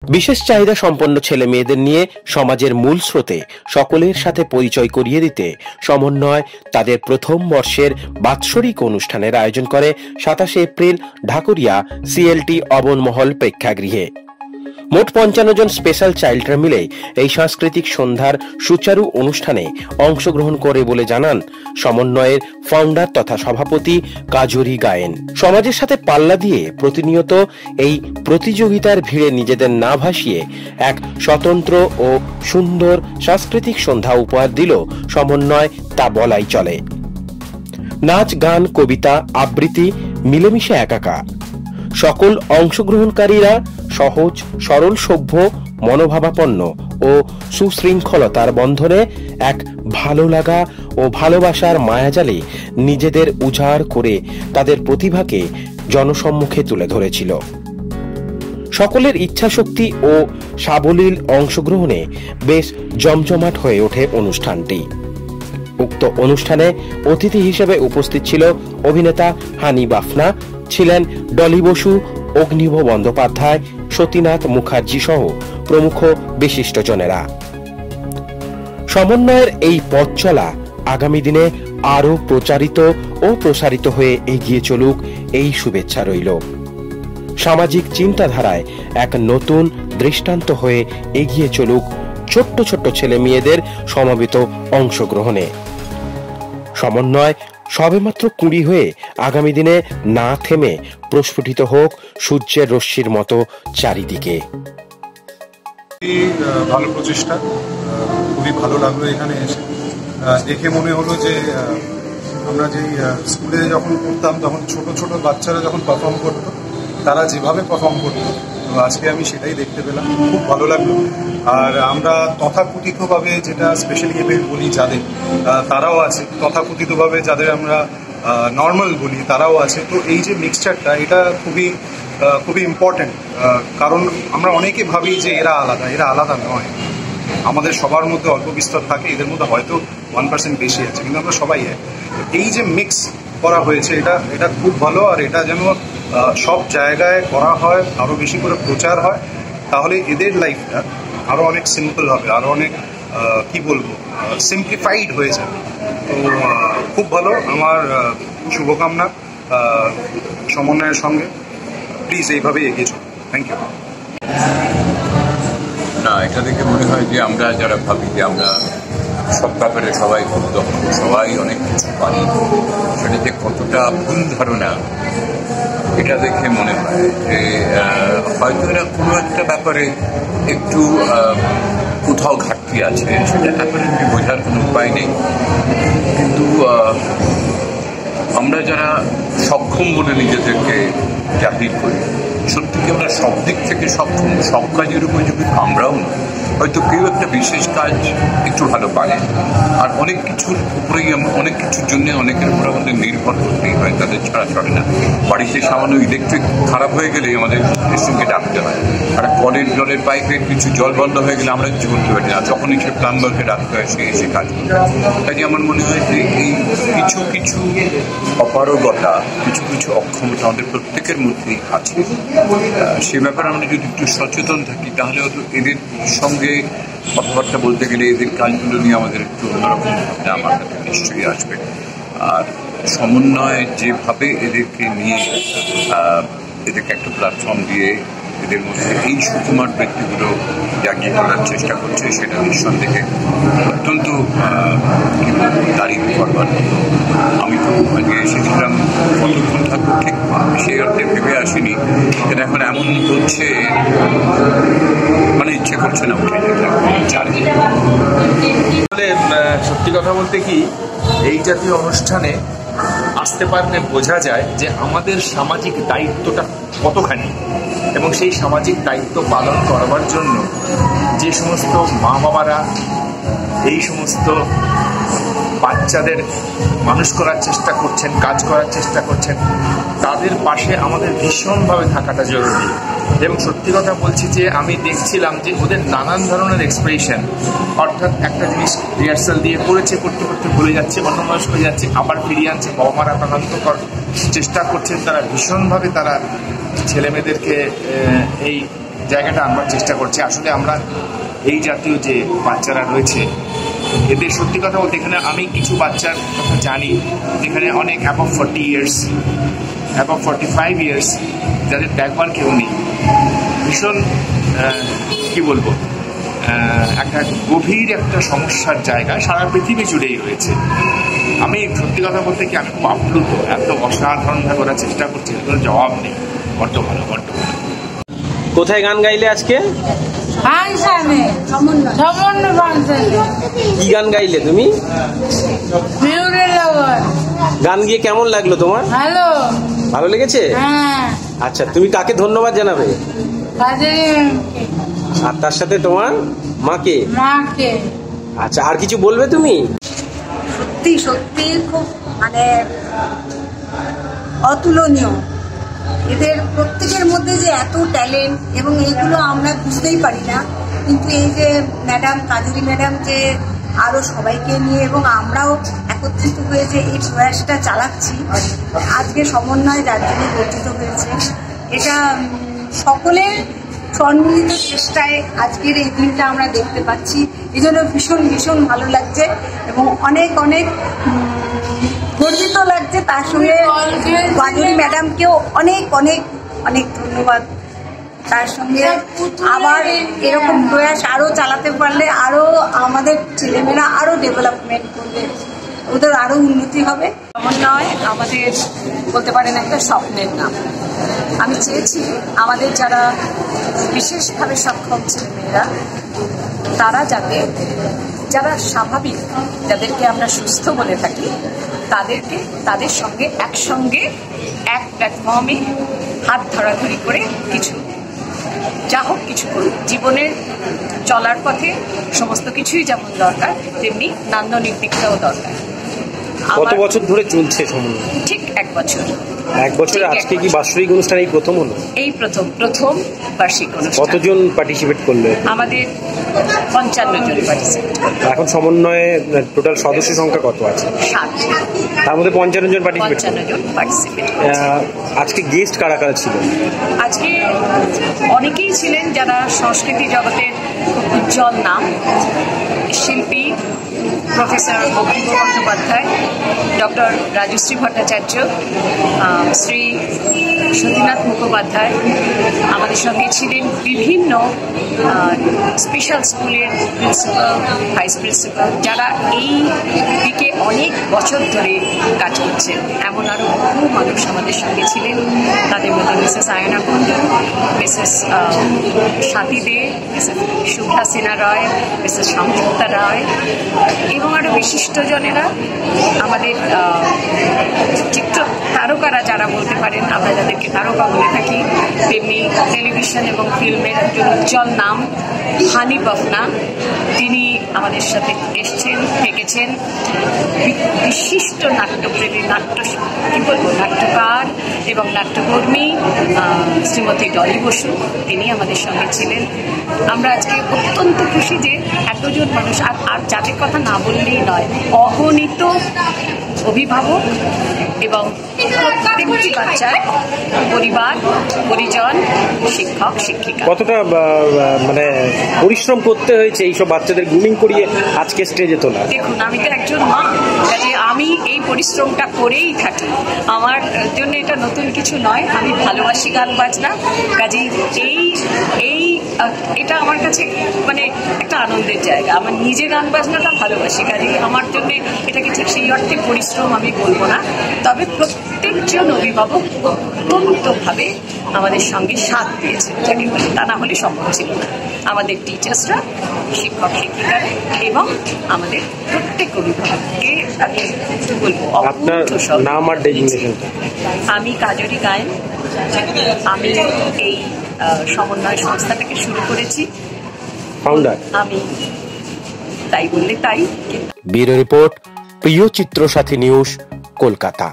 বিশেষ চাহিদা সম্পন্ন ছেলে মেয়েদের নিয়ে সমাজের মূল স্রোতে সকলের সাথে পরিচয় করিয়ে দিতে সমন্বয় তাদের প্রথম বর্ষের বাৎসরিক অনুষ্ঠানের আয়োজন করে ২৭ এপ্রিল ঢাকুরিয়া সিএলটি অবনমহল প্রেক্ষাগৃহে। মোট ৫৫ জন স্পেশাল চাইল্ডরা মিলে এই সাংস্কৃতিক সন্ধ্যার সুচারু অনুষ্ঠানে অংশগ্রহণ করে বলে জানান সমন্বয়ের ফাউন্ডার তথা সভাপতি কাজরি গায়েন। সমাজের সাথে পাল্লা দিয়ে প্রতিনিয়ত এই প্রতিযোগিতার ভিড়ে নিজেদের না ভাসিয়ে এক স্বতন্ত্র ও সুন্দর সাংস্কৃতিক সন্ধ্যা উপহার দিল সমন্বয়, তা বলাই চলে। নাচ, গান, কবিতা, আবৃত্তি মিলেমিশে একাকার। সকল অংশগ্রহণকারীরা সহজ, সরল, সভ্য, মনোভাবাপন্ন ও সুশৃঙ্খলতার বন্ধনে এক ভালো লাগা ও ভালোবাসার মায়াজালে নিজেদের উজাড় করে তাদের প্রতিভাকে জনসম্মুখে তুলে ধরেছিল। সকলের ইচ্ছাশক্তি ও সাবলীল অংশগ্রহণে বেশ জমজমাট হয়ে ওঠে অনুষ্ঠানটি। উক্ত অনুষ্ঠানে অতিথি হিসেবে উপস্থিত ছিল অভিনেতা হানি বাফনা, ছিলেন ডলি বসু, অগ্নিভ বন্দ্যোপাধ্যায়, সতীনাথ মুখার্জি সহ প্রমুখ বিশিষ্টজনেরা। সমন্বয়ের এই পথ চলা আগামী দিনে আরো প্রচারিত ও প্রসারিত হয়ে এগিয়ে চলুক, এই শুভেচ্ছা রইল। সামাজিক চিন্তাধারায় এক নতুন দৃষ্টান্ত হয়ে এগিয়ে চলুক ছোট্ট ছোট্ট ছেলে মেয়েদের সমবেত অংশগ্রহণে। সমন্বয় সবেমাত্র ২০ হয়ে আগামী দিনে না থেমে প্রস্ফুটিত হোক সূর্যের রশ্মির মতো চারিদিকে। ভালো প্রচেষ্টা, খুবই ভালো লাগলো এখানে এসে। দেখে মনে হলো যে আমরা যেই স্কুলে যখন পড়তাম তখন ছোট ছোট বাচ্চারা যখন পারফর্ম করতো, তারা যেভাবে পারফর্ম করতো, তো আজকে আমি সেটাই দেখতে পেলাম, খুব ভালো লাগলো। আর আমরা তথাকথিতভাবে যেটা স্পেশালি এবেল বলি যাদের, তারাও আছে, তথাকথিতভাবে যাদের আমরা নর্মাল বলি তারাও আছে। তো এই যে মিক্সচারটা, এটা খুবই ইম্পর্টেন্ট, কারণ আমরা অনেকে ভাবি যে এরা আলাদা নয়। আমাদের সবার মধ্যে অল্প বিস্তর থাকে, এদের মধ্যে হয়তো 1% বেশি আছে, কিন্তু আমরা সবাই এক। এই যে মিক্স করা হয়েছে, এটা খুব ভালো। আর এটা যেন সব জায়গায় করা হয়, আরও বেশি করে প্রচার হয়, তাহলে এদের লাইফটা আরও অনেক সিম্পল হবে, আরও অনেক সিম্পলিফাইড হয়ে যাবে। তো খুব ভালো, আমার শুভকামনা সমন্বয়ের সঙ্গে। প্লিজ এইভাবেই এগিয়ে চলুন। Thank you. না, এটা দেখে মনে হয় যে আমরা যারা ভাবি যে আমরা সব ব্যাপারে সবাই খুব দক্ষ, সবাই অনেক কিছু পারি, সেটা যে কতটা ভুল ধারণা, এটা দেখে মনে হয় যে হয়তো এরা কোনো একটা ব্যাপারে একটু কোথাও ঘাটতি আছে, সেটা অ্যাপারেন্টলি বোঝার কোনো উপায় নেই। কিন্তু আমরা যারা সক্ষম বলে নিজেদেরকে জাহির করি, সত্যি কি আমরা সব দিক থেকে সক্ষম? সব কাজের উপযোগী আমরাও নই। হয়তো কেউ একটা বিশেষ কাজ একটু ভালো পারে, আর অনেক কিছুর উপরেই অনেক কিছুর জন্য অনেকের উপর আমাদের নির্ভর করতেই হয়, তাদের ছাড়া চলে না। বাড়িতে সামান্য ইলেকট্রিক খারাপ হয়ে গেলে আমাদের সঙ্গে ডাকতে হয়, আর কলের জলের পাইপের কিছু জল বন্ধ হয়ে গেলে আমরা কিছু করতে পারি না, তখনই সে প্লাম্বারকে ডাকতে হয়, সে এসে কাজ করতে হয়। কাজে আমার মনে হয় যে এই কিছু কিছু অপারগতা, কিছু কিছু অক্ষমতা আমাদের প্রত্যেকের মধ্যেই আছে। সে ব্যাপারে আমরা যদি একটু সচেতন থাকি, তাহলে হয়তো এদের সঙ্গে কথাবার্তা বলতে গেলে এদের কাজগুলো নিয়ে আমাদের একটু অন্যরকম ভাবনা আমার কাছে নিশ্চয়ই আসবে। আর সমন্বয় যেভাবে এদেরকে নিয়ে এদেরকে একটা প্ল্যাটফর্ম দিয়ে এদের মধ্যে এই সুকুমার ব্যক্তিগুলো জাগিয়ে তোলার চেষ্টা করছে, সেটা নিঃসন্দেহে অত্যন্ত তারিফ করবার মতো। আমি তো আজকে এসেছিলাম, কতক্ষণ থাকবো ঠিক সে অর্থে ভেবে আসিনি। এটা এখন এমন হচ্ছে মানে ইচ্ছে করছে না উঠে যেতে। সত্যি কথা বলতে কি, এই জাতীয় অনুষ্ঠানে আসতে পারলে বোঝা যায় যে আমাদের সামাজিক দায়িত্বটা কতখানি, এবং সেই সামাজিক দায়িত্ব পালন করবার জন্য যে সমস্ত মা বাবারা এই সমস্ত বাচ্চাদের মানুষ করার চেষ্টা করছেন, কাজ করার চেষ্টা করছেন, তাদের পাশে আমাদের ভীষণভাবে থাকাটা জরুরি। এবং সত্যি কথা বলছি যে আমি দেখছিলাম যে ওদের নানান ধরনের এক্সপ্রেশন, অর্থাৎ একটা জিনিস রিহার্সাল দিয়ে করতে করতে ভুলে যাচ্ছে, অন্যমনস্ক হয়ে যাচ্ছে, আবার ফিরিয়ে আনছে, বাবা মারা প্রাণান্তকর চেষ্টা করছেন। তারা ভীষণভাবে তারা ছেলেমেয়েদেরকে এই জায়গাটা আনবার চেষ্টা করছে। আসলে আমরা এই জাতীয় যে বাচ্চারা রয়েছে এদের সত্যি কথা বলতে এখানে আমি কিছু বাচ্চার কথা জানি যেখানে অনেক অ্যাবভ 40 ইয়ার্স, অ্যাবভ 45 ইয়ার্স, যাদের দেখবার কেউ নেই। ভীষণ কি বলবো, একটা গভীর একটা সমস্যার জায়গা সারা পৃথিবী জুড়েই রয়েছে। আমি সত্যি কথা বলতে কি আমি খুব আপ্লুত, এত অসাধারণভাবে ওরা চেষ্টা করছে, কোনো জবাব নেই। বড্ড ভালো, বড্ড ভালো। কোথায় গান গাইলে আজকে? কি গান গাইলে তুমি? গান গিয়ে কেমন লাগলো তোমার? ভালো লেগেছে? আচ্ছা, তুমি কাকে ধন্যবাদ জানাবে? আর তার সাথে তোমার মাকে? আচ্ছা, আর কিছু বলবে তুমি? সত্যি সত্যি খুব মানে অতুলনীয়। এদের প্রত্যেকের মধ্যে যে এত ট্যালেন্ট এবং এইগুলো আমরা বুঝতেই পারি না, কিন্তু এই যে ম্যাডাম কাজুরি ম্যাডাম যে আরো সবাইকে নিয়ে এবং আমরাও একত্রিত হয়ে যে এই প্রয়াসটা চালাচ্ছি, আজকে সমন্বয় যার জন্য গঠিত হয়েছে, এটা সকলের সম্মিলিত চেষ্টায় আজকের এই দিনটা আমরা দেখতে পাচ্ছি। এই জন্য ভীষণ ভীষণ ভালো লাগছে এবং অনেক অনেক গর্বিত লাগছে। তার সঙ্গে কাজুরি ম্যাডামকেও অনেক অনেক অনেক ধন্যবাদ। তার সঙ্গে আবার এরকম প্রয়াস আরো চালাতে পারলে আরো আমাদের ছেলেমেয়েরা আরো ডেভেলপমেন্ট করবে, ওদের আরো উন্নতি হবে। সমন্বয় আমাদের বলতে পারেন একটা স্বপ্নের নাম। আমি চেয়েছি আমাদের যারা বিশেষভাবে সক্ষম ছেলেমেয়েরা তারা যাতে, যারা স্বাভাবিক, যাদেরকে আমরা সুস্থ বলে থাকি, তাদেরকে তাদের সঙ্গে একসঙ্গে এক প্ল্যাটফর্মে হাত ধরাধরি করে কিছু যা হোক কিছু করুক। জীবনের চলার পথে সমস্ত কিছুই যেমন দরকার তেমনি নান্দনিক দিকটাও দরকার। কত বছর ধরে চলছে সমন্বয়? ঠিক 1 বছর। 1 বছরে আজকে কি বাৎসরিক অনুষ্ঠান এই প্রথম হলো? এই প্রথম বার্ষিক অনুষ্ঠান। কতজন পার্টিসিপেট করলো? আমাদের 55 জন পার্টিসিপেট। এখন সমন্বয়ে টোটাল সদস্য সংখ্যা কত আছে? 7। তার মধ্যে 55 জন পার্টিসিপেট। আজকে গেস্ট কারা কারা ছিল? আজকে অনেকেই ছিলেন যারা সংস্কৃতি জগতের উজ্জ্বল নাম, শিল্পী প্রফেসর বঙ্কিম বন্দ্যোপাধ্যায়, ডক্টর রাজশ্রী ভট্টাচার্য, শ্রী সতীনাথ মুখোপাধ্যায়। আমাদের সঙ্গে ছিলেন বিভিন্ন স্পেশাল স্কুলের প্রিন্সিপাল, ভাইস প্রিন্সিপাল, যারা এই দিকে অনেক বছর ধরে কাজ করছেন। এমন আরও বহু মানুষ আমাদের সঙ্গে ছিলেন। তাদের মধ্যে মিসেস আয়না কুণ্ডু, মিসেস স্বাতী দে, মিসেস শুভ্রা সিনহা রয়, মিসেস সংযুক্তা রায় এবং আরও বিশিষ্টজনেরা, আমাদের চিত্র তারকারা যারা বলতে পারেন, আমরা যাদেরকে তারকা বলে থাকি, তেমনি টেলিভিশন এবং ফিল্মের একজন উজ্জ্বল নাম হানি পাফনা, তিনি আমাদের সাথে এসছেন, থেকেছেন। বিশিষ্ট নাট্যপ্রেমী, নাট্যকার এবং নাট্যকর্মী শ্রীমতী ডলি বসু, তিনি আমাদের সঙ্গে ছিলেন। আমরা আজকে অত্যন্ত খুশি যে এতজন মানুষ, আর যাদের কথা না বললেই নয়, অগণিত অভিভাবক এবং প্রত্যেকটি বাচ্চার পরিবার, পরিজন, শিক্ষক, শিক্ষিকা। কতটা মানে পরিশ্রম করতে হয়েছে এইসব বাচ্চাদের গ্রুমিং করিয়ে আজকে স্টেজে তোলা? দেখুন, আমি তো একজন মা, কাজে আমি এই পরিশ্রমটা করেই থাকি। আমার জন্য এটা নতুন কিছু নয়। আমি ভালোবাসি গান বাজনা, কাজেই এটা আমার কাছে মানে একটা আনন্দের জায়গা। আমার নিজে গান বাজনাটা ভালোবাসি, কাজেই আমার জন্য এটাকে ঠিক সেই অর্থে পরিশ্রম আমি বলবো না। তবে প্রত্যেকজন অভিভাবক অত্যন্তভাবে আমাদের সঙ্গে সাথ দিয়েছে, যাকে বলে, তা না হলে সম্ভব ছিল না। আমাদের টিচার্সরা, শিক্ষক শিক্ষিকারা এবং আমাদের প্রত্যেক অভিভাবককে আমি বলবো। আপনার নাম আর ডেজিগনেশন? আমি কাজরি গায়েন। আমি এই সমন্বয় সংস্থাটাকে শুরু করেছি, ফাউন্ডার আমি, তাই বললে তাই। ব্যুরো রিপোর্ট, প্রিয় চিত্র সাথী নিউজ, কলকাতা।